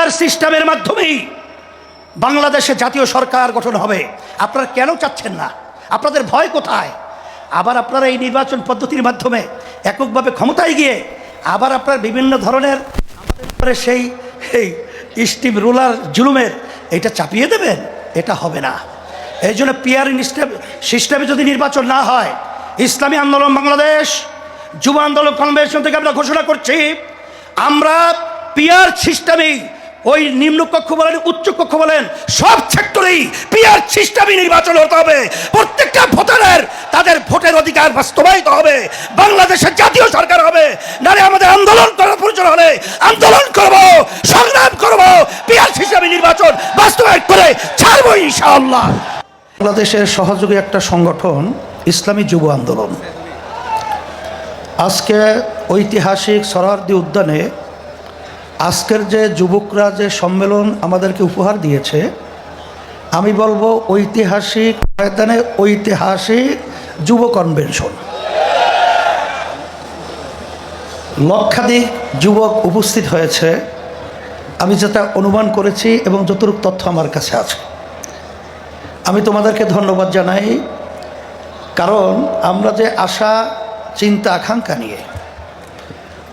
PR সিস্টেমের মাধ্যমেই বাংলাদেশে জাতীয় সরকার গঠন হবে। আপনারা কেন চাচ্ছেন না? আপনাদের ভয় কোথায়? আবার আপনারা এই নির্বাচন পদ্ধতির মাধ্যমে এককভাবে ক্ষমতায় গিয়ে আবার আপনার বিভিন্ন ধরনের আমাদের উপরে সেই স্টিম রুলার জুলুমের এটা চাপিয়ে দেবেন। এটা হবে না। এই জন্য পিআর সিস্টেমে যদি নির্বাচন না হয়, ইসলামী আন্দোলন বাংলাদেশ যুব আন্দোলন কনভেনশন থেকে আমরা ঘোষণা করছি, আমরা পিআর সিস্টেমেই ওই নিম্নকক্ষ বলেন উচ্চকক্ষ বলেন সব সেক্টরেই পিআর সিস্টেমে নির্বাচন হতে হবে। প্রত্যেকটা ভোটারের তাদের ভোটের অধিকার বাস্তবায়িত হবে। বাংলাদেশের জাতীয় সরকার হবে। নারে আমাদের আন্দোলন করার প্রয়োজন হলে আন্দোলন করব, সংগ্রাম করব, পিআর সিস্টেমে নির্বাচন বাস্তবায়ন করে ছাড়বো ইনশাআল্লাহ। বাংলাদেশের সহযোগী একটা সংগঠন ইসলামী যুব আন্দোলন আজকে ঐতিহাসিক সোহরাওয়ার্দী উদ্যানে আজকের যে যুবকরা যে সম্মেলন আমাদেরকে উপহার দিয়েছে, আমি বলবো ঐতিহাসিক ময়দানে ঐতিহাসিক যুব কনভেনশন। লক্ষাধিক যুবক উপস্থিত হয়েছে আমি যেটা অনুমান করেছি এবং যতটুকু তথ্য আমার কাছে আছে। আমি তোমাদেরকে ধন্যবাদ জানাই, কারণ আমরা যে আশা চিন্তা আকাঙ্ক্ষা নিয়ে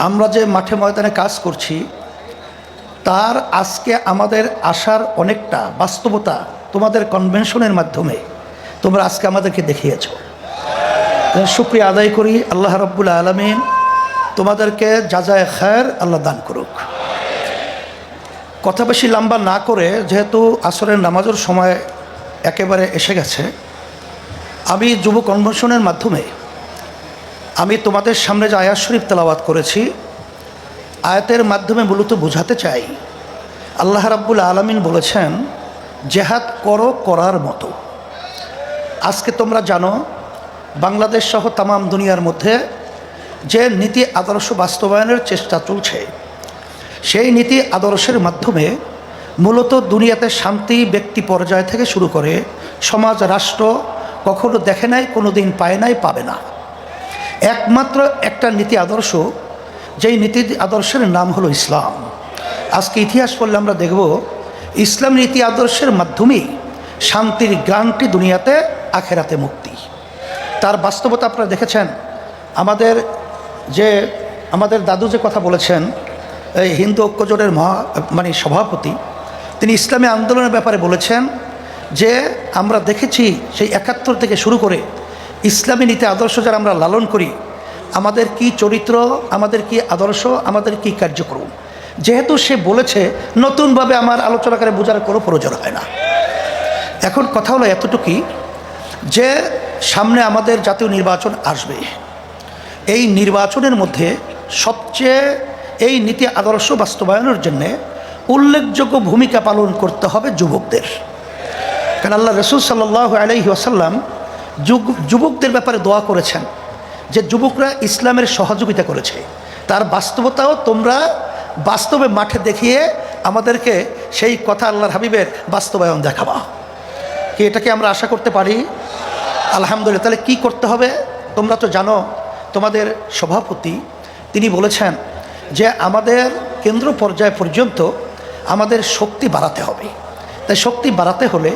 আমরা যে মাঠে ময়দানে কাজ করছি, তার আজকে আমাদের আশার অনেকটা বাস্তবতা তোমাদের কনভেনশনের মাধ্যমে তোমরা আজকে আমাদেরকে দেখিয়েছ। শুকরিয়া আদায় করি। আল্লাহ রাব্বুল আলামিন তোমাদেরকে জাযায়ে খায়ের আল্লাহ দান করুক। কথা বেশি লম্বা না করে, যেহেতু আসরের নামাজের সময় একেবারে এসে গেছে, আমি যুব কনভেনশনের মাধ্যমে আমি তোমাদের সামনে যে আয়াত শরীফ তেলাওয়াত করেছি, আয়াতের মাধ্যমে মূলত বোঝাতে চাই আল্লাহ রাব্বুল আলামিন বলেছেন জেহাদ করো করার মতো। আজকে তোমরা জানো বাংলাদেশ সহ তামাম দুনিয়ার মধ্যে যে নীতি আদর্শ বাস্তবায়নের চেষ্টা চলছে, সেই নীতি আদর্শের মাধ্যমে মূলত দুনিয়াতে শান্তি ব্যক্তি পর্যায় থেকে শুরু করে সমাজ রাষ্ট্র কখনো দেখে নাই, কোনো দিন পায় নাই, পাবে না। একমাত্র একটা নীতি আদর্শ, যেই নীতি আদর্শের নাম হলো ইসলাম। আজকে ইতিহাস পড়লে আমরা দেখব ইসলাম নীতি আদর্শের মাধ্যমেই শান্তির গ্রান্টি দুনিয়াতে, আখেরাতে মুক্তি। তার বাস্তবতা আপনারা দেখেছেন। আমাদের দাদু যে কথা বলেছেন, এই হিন্দু ঐক্যজোটের সভাপতি, তিনি ইসলামী আন্দোলনের ব্যাপারে বলেছেন যে আমরা দেখেছি সেই ৭১ থেকে শুরু করে ইসলামী নীতি আদর্শ যারা আমরা লালন করি, আমাদের কি চরিত্র, আমাদের কি আদর্শ, আমাদের কি কার্যক্রম। যেহেতু সে বলেছে, নতুনভাবে আমার আলোচনা করে বোঝার কোনো প্রয়োজন হয় না। এখন কথা হলো এতটুকুই যে সামনে আমাদের জাতীয় নির্বাচন আসবে। এই নির্বাচনের মধ্যে সবচেয়ে এই নীতি আদর্শ বাস্তবায়নের জন্যে উল্লেখযোগ্য ভূমিকা পালন করতে হবে যুবকদের। কারণ আল্লাহ রাসূল সাল্লাল্লাহু আলাইহি ওয়াসাল্লাম যুবকদের ব্যাপারে দোয়া করেছেন যে যুবকরা ইসলামের সহযোগিতা করেছে, তার বাস্তবতাও তোমরা বাস্তবে মাঠে দেখিয়ে আমাদেরকে সেই কথা আল্লাহর হাবিবের বাস্তবায়ন দেখাবা। কি এটাকে আমরা আশা করতে পারি? আলহামদুলিল্লাহ। তাহলে কি করতে হবে? তোমরা তো জানো, তোমাদের সভাপতি তিনি বলেছেন যে আমাদের কেন্দ্র পর্যায় পর্যন্ত আমাদের শক্তি বাড়াতে হবে। তাই শক্তি বাড়াতে হলে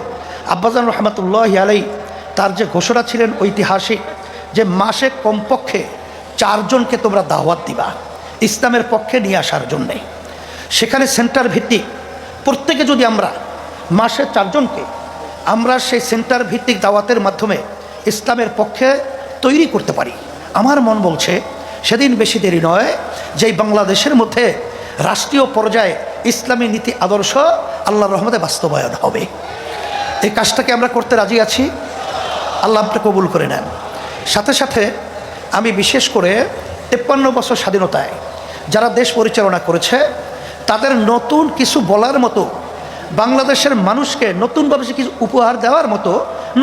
আব্বাজান রহমতুল্লাহ আলাই তার যে ঘোষণা ছিলেন ঐতিহাসিক, যে মাসে কমপক্ষে 4 জনকে তোমরা দাওয়াত দিবা ইসলামের পক্ষে নিয়ে আসার জন্যে। সেখানে সেন্টার ভিত্তিক প্রত্যেকে যদি আমরা মাসে 4 জনকে আমরা সেই সেন্টার ভিত্তিক দাওয়াতের মাধ্যমে ইসলামের পক্ষে তৈরি করতে পারি, আমার মন বলছে সেদিন বেশি দেরি নয় যেই বাংলাদেশের মধ্যে রাষ্ট্রীয় পর্যায়ে ইসলামী নীতি আদর্শ আল্লাহর রহমতে বাস্তবায়ন হবে। এই কাজটাকে আমরা করতে রাজি আছি। আল্লাহ আপনি কবুল করে নেন। সাথে সাথে আমি বিশেষ করে 53 বছর স্বাধীনতায় যারা দেশ পরিচালনা করেছে তাদের নতুন কিছু বলার মতো, বাংলাদেশের মানুষকে নতুনভাবে কিছু উপহার দেওয়ার মতো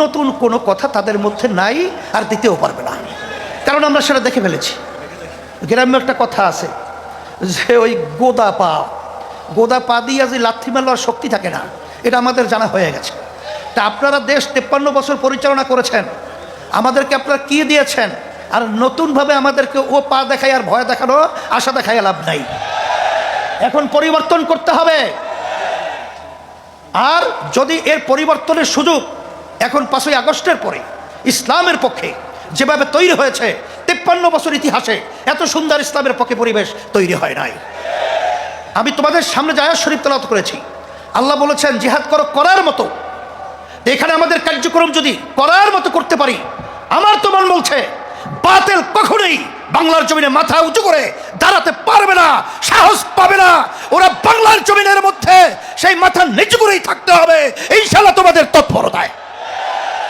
নতুন কোনো কথা তাদের মধ্যে নাই, আর দিতেও পারবে না। কারণ আমরা সেটা দেখে ফেলেছি। গ্রাম্য একটা কথা আছে যে ওই গোদা পা দিয়ে যে লাথি মারবার শক্তি থাকে না, এটা আমাদের জানা হয়ে গেছে। তা আপনারা দেশ 53 বছর পরিচালনা করেছেন, আমাদেরকে আপনারা কি দিয়েছেন? আর নতুনভাবে আমাদেরকে ও পা দেখাই আর ভয় দেখানো, আশা দেখাই লাভ নাই। এখন পরিবর্তন করতে হবে। আর যদি এর পরিবর্তনের সুযোগ এখন 5ই আগস্টের পরে ইসলামের পক্ষে যেভাবে তৈরি হয়েছে, 53 বছর ইতিহাসে এত সুন্দর ইসলামের পক্ষে পরিবেশ তৈরি হয় নাই। আমি তোমাদের সামনে যে আয়াত শরীফ তেলাওয়াত করেছি, আল্লাহ বলেছেন জিহাদ করো করার মতো। এখানে আমাদের কার্যক্রম যদি করার মতো করতে পারি, আমার তো মন বলছে বাতিল কখনোই বাংলার জমিনে মাথা উঁচু করে দাঁড়াতে পারবে না, সাহস পাবে না। ওরা বাংলার জমিনের মধ্যে সেই মাথা নিচু করেই থাকতে হবে ইনশাআল্লাহ তোমাদের তৎপরতায়।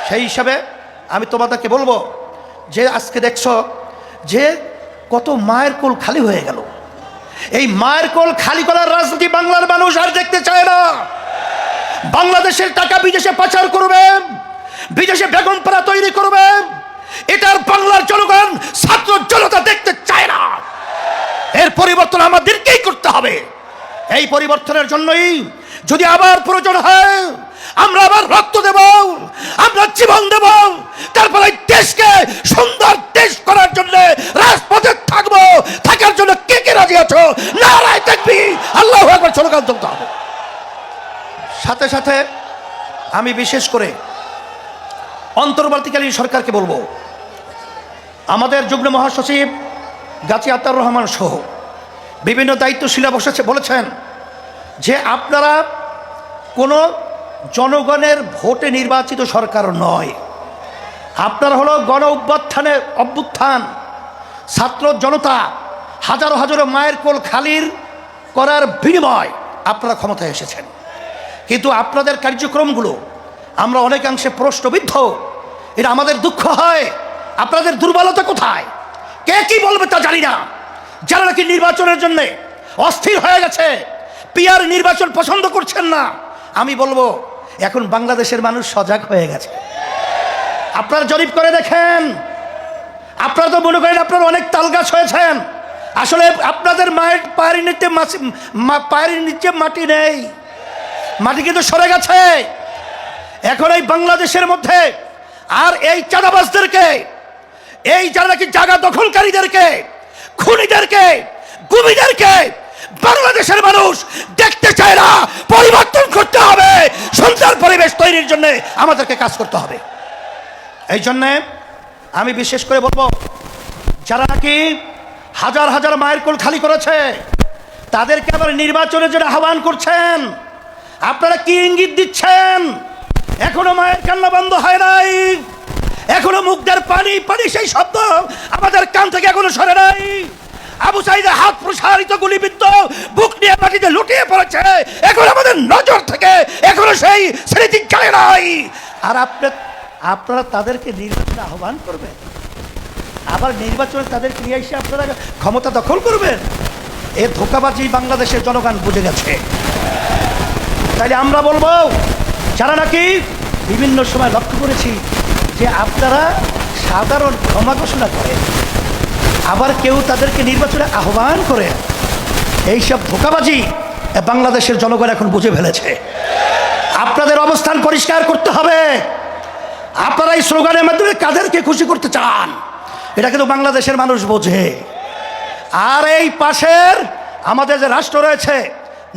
সেই হিসাবে আমি তোমাদেরকে বলবো যে আজকে দেখছো যে কত মায়ের কোল খালি হয়ে গেল। এই মায়ের কোল খালি করার রাজনীতি বাংলার মানুষ আর দেখতে চায় না। বাংলাদেশের টাকা বিদেশে পাচার করবে, বিদেশে বেগমপাড়া তৈরি করবে, এটার বাংলার জনগণ ছাত্র জনতা দেখতে চায় না। এর পরিবর্তন আমাদেরকেই করতে হবে। এই পরিবর্তনের জন্যই যদি আবার প্রয়োজন হয় আমরা আবার রক্ত দেব, আমরা জীবন দেব, তারপরে দেশকে সুন্দর দেশ করার জন্য রাজপথে থাকবো। থাকার জন্য কে কে রাজি আছো? নারায়ে তাকবীর, আল্লাহু আকবার স্লোগান তুলতে হবে। সাথে সাথে আমি বিশেষ করে অন্তর্বর্তীকালীন সরকারকে বলবো, আমাদের যুগ্ম মহাসচিব গাজী আতাউর রহমান সহ বিভিন্ন দায়িত্বশীলা বলেছেন যে আপনারা কোনো জনগণের ভোটে নির্বাচিত সরকার নয়, আপনারা হলো গণ অভ্যুত্থান, ছাত্র জনতা হাজারো হাজারো মায়ের কোল খালির করার বিনিময় আপনারা ক্ষমতায় এসেছেন। কিন্তু আপনাদের কার্যক্রমগুলো আমরা অনেকাংশে প্রশ্নবিদ্ধ। এটা আমাদের দুঃখ হয়। আপনাদের দুর্বলতা কোথায়? কে কি বলবে তা জানি না। যারা নাকি নির্বাচনের জন্য অস্থির হয়ে গেছে, পিআর নির্বাচন পছন্দ করছেন না, আমি বলবো এখন বাংলাদেশের মানুষ সজাগ হয়ে গেছে। আপনারা জরিপ করে দেখেন, আপনারা তো মনে করেন আপনারা অনেক তালগাছ হয়েছেন। আসলে আপনাদের মায়ের পায়ের নিচে মাটি নেই, মাটি কিন্তু সরে গেছে। এখন এই বাংলাদেশের মধ্যে আর এই চাঁদাবাজদেরকে, এই যারা নাকি জায়গা দখলকারীদেরকে, খুনিদেরকে, গুমিদেরকে বাংলাদেশের মানুষ দেখতে চায় না। পরিবর্তন করতে হবে, সুন্দর পরিবেশ তৈরির জন্য আমাদেরকে কাজ করতে হবে। এই জন্যে আমি বিশেষ করে বলবো, যারা নাকি হাজার হাজার মায়ের কোল খালি করেছে তাদেরকে আবার নির্বাচনের জন্য আহ্বান করছেন। আপনারা কি ইঙ্গিত দিচ্ছেন? এখনো মায়ের কান্না বন্ধ হয় নাই, এখনো মুখদের পানি পানি সেই শব্দ আমাদের কান থেকে এখনো সরে নাই। আবু সাঈদের হাত প্রসারিত গুলিবিদ্ধ, বুক নিয়ে মাটিতে লুটিয়ে পড়েছে, এখন আমাদের নজর থেকে এখনো সেই স্মৃতি চলে নাই। আর আপনারা তাদেরকে নির্বাচনে আহ্বান করবেন, আবার নির্বাচনে তাদেরকে নিয়ে এসে আপনারা ক্ষমতা দখল করবেন। এ ধোঁকাবাজি বাংলাদেশের জনগণ বুঝে গেছে। তাইলে আমরা বলবো, যারা নাকি বিভিন্ন সময় লক্ষ্য করেছি যে আপনারা সাধারণ ক্ষমা ঘোষণা করেন, আবার কেউ তাদেরকে নির্বাচনে আহ্বান করে, এইসব ধোঁকাবাজি বাংলাদেশের জনগণ এখন বুঝে ফেলেছে। আপনাদের অবস্থান পরিষ্কার করতে হবে। আপনারা এই স্লোগানের মাধ্যমে কাদেরকে খুশি করতে চান এটা কিন্তু বাংলাদেশের মানুষ বোঝে। আর এই পাশের আমাদের যে রাষ্ট্র রয়েছে,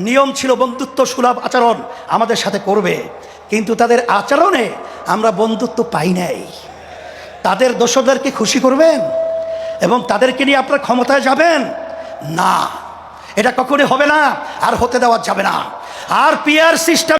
নিয়ম ছিল বন্ধুত্ব সুলভ আচরণ আমাদের সাথে করবে, কিন্তু তাদের আচরণে আমরা বন্ধুত্ব পাই নাই। তাদের দোষদেরকে খুশি করবেন এবং তাদেরকে নিয়ে আপনারা ক্ষমতায় যাবেন না, এটা কখনোই হবে না, আর হতে দেওয়া যাবে না। আর পিআর সিস্টেম